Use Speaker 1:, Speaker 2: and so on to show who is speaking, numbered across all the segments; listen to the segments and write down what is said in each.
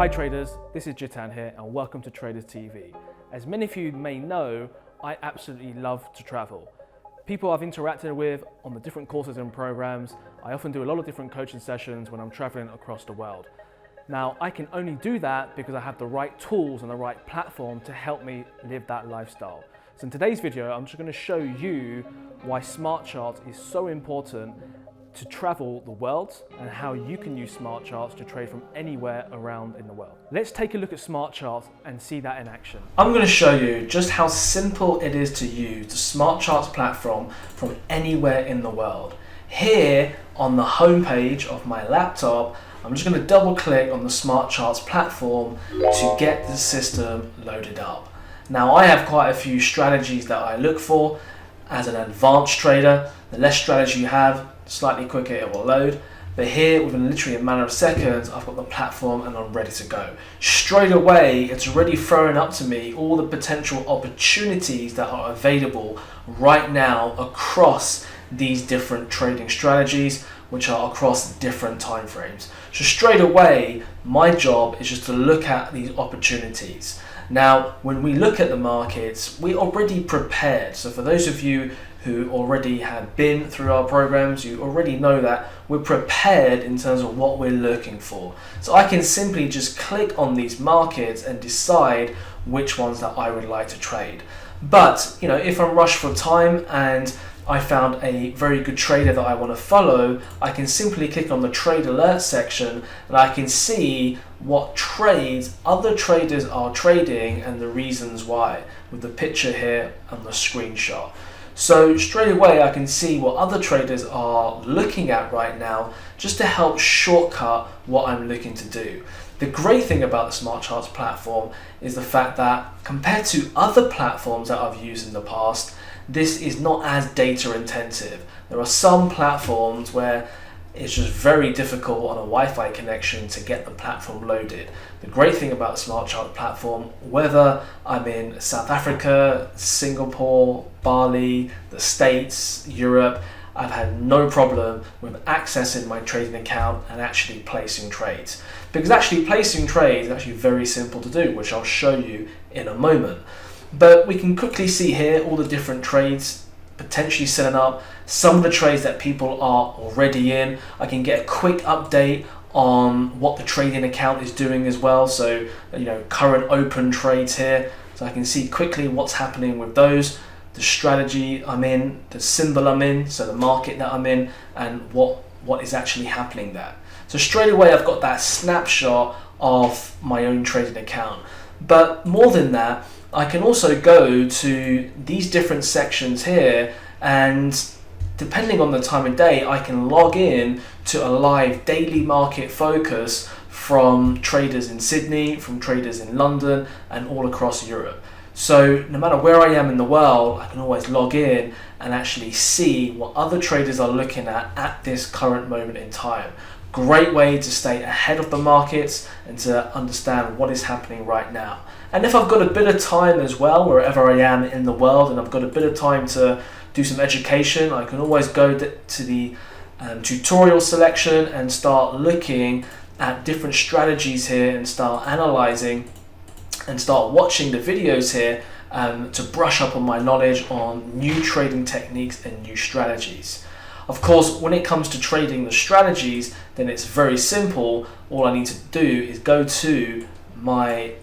Speaker 1: Hi traders, this is Jitan here and welcome to TradersTV. As many of you may know, I absolutely love to travel. People I've interacted with on the different courses and programs, I often do a lot of different coaching sessions when I'm traveling across the world. Now, I can only do that because I have the right tools and the right platform to help me live that lifestyle. So in today's video, I'm just going to show you why SmartCharts is so important to travel the world and how you can use SmartCharts to trade from anywhere around in the world. Let's take a look at SmartCharts and see that in action. I'm going to show you just how simple it is to use the SmartCharts platform from anywhere in the world. Here on the home page of my laptop, I'm just going to double click on the SmartCharts platform to get the system loaded up. Now I have quite a few strategies that I look for. As an advanced trader, the less strategy you have, slightly quicker it will load. But here, within literally a matter of seconds, I've got the platform and I'm ready to go. Straight away, it's already throwing up to me all the potential opportunities that are available right now across these different trading strategies, which are across different time frames. So straight away, my job is just to look at these opportunities. Now, when we look at the markets, we're already prepared. So for those of you who already have been through our programs, you already know that we're prepared in terms of what we're looking for. So I can simply just click on these markets and decide which ones that I would like to trade. But, you know, if I'm rushed for time and I found a very good trader that I want to follow, I can simply click on the trade alert section and I can see what trades other traders are trading and the reasons why, with the picture here and the screenshot. So straight away I can see what other traders are looking at right now, just to help shortcut what I'm looking to do. The great thing about the SmartCharts platform is the fact that compared to other platforms that I've used in the past, this is not as data intensive. There are some platforms where it's just very difficult on a Wi-Fi connection to get the platform loaded. The great thing about the SmartCharts platform, whether I'm in South Africa, Singapore, Bali, the States, Europe, I've had no problem with accessing my trading account and actually placing trades. Because actually placing trades is actually very simple to do, which I'll show you in a moment. But we can quickly see here all the different trades potentially setting up, some of the trades that people are already in. I can get a quick update on what the trading account is doing as well. So, you know, current open trades here. So I can see quickly what's happening with those, the strategy I'm in, the symbol I'm in, so the market that I'm in, and what is actually happening there. So straight away I've got that snapshot of my own trading account. But more than that, I can also go to these different sections here, and depending on the time of day, I can log in to a live daily market focus from traders in Sydney, from traders in London, and all across Europe. So no matter where I am in the world, I can always log in and actually see what other traders are looking at this current moment in time. Great way to stay ahead of the markets and to understand what is happening right now. And if I've got a bit of time as well, wherever I am in the world, and I've got a bit of time to do some education, I can always go to the tutorial selection and start looking at different strategies here and start analyzing and start watching the videos here to brush up on my knowledge on new trading techniques and new strategies. Of course, when it comes to trading the strategies, then it's very simple. All I need to do is go to my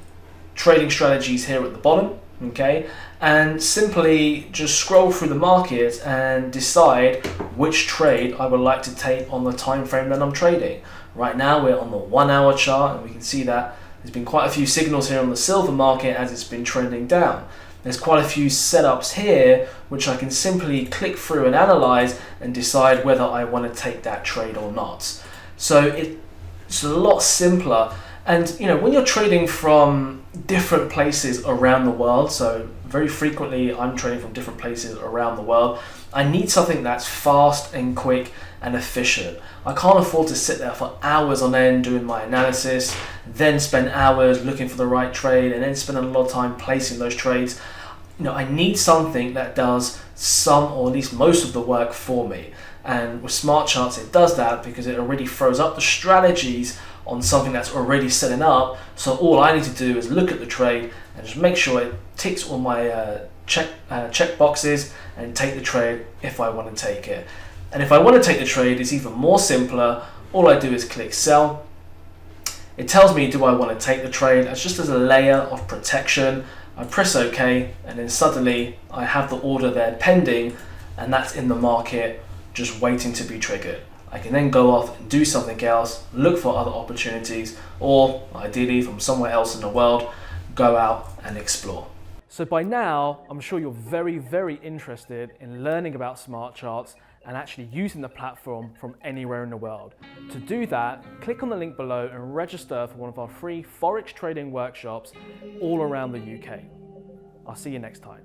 Speaker 1: trading strategies here at the bottom, okay, and simply just scroll through the market and decide which trade I would like to take on the time frame that I'm trading. Right now we're on the 1 hour chart, and we can see that there's been quite a few signals here on the silver market as it's been trending down. There's quite a few setups here which I can simply click through and analyze and decide whether I want to take that trade or not. So it's a lot simpler. And you know, when you're trading from different places around the world, so very frequently I'm trading from different places around the world, I need something that's fast and quick and efficient. I can't afford to sit there for hours on end doing my analysis, then spend hours looking for the right trade, and then spend a lot of time placing those trades. You know, I need something that does some or at least most of the work for me. And with SmartCharts, it does that because it already throws up the strategies on something that's already setting up. So all I need to do is look at the trade and just make sure it ticks all my check boxes and take the trade if I want to take it. And if I want to take the trade, it's even more simpler. All I do is click sell. It tells me, do I want to take the trade? It's just as a layer of protection. I press OK, and then suddenly I have the order there pending, and that's in the market just waiting to be triggered. I can then go off and do something else, look for other opportunities, or ideally from somewhere else in the world, go out and explore. So by now, I'm sure you're very, very interested in learning about SmartCharts and actually using the platform from anywhere in the world. To do that, click on the link below and register for one of our free Forex trading workshops all around the UK. I'll see you next time.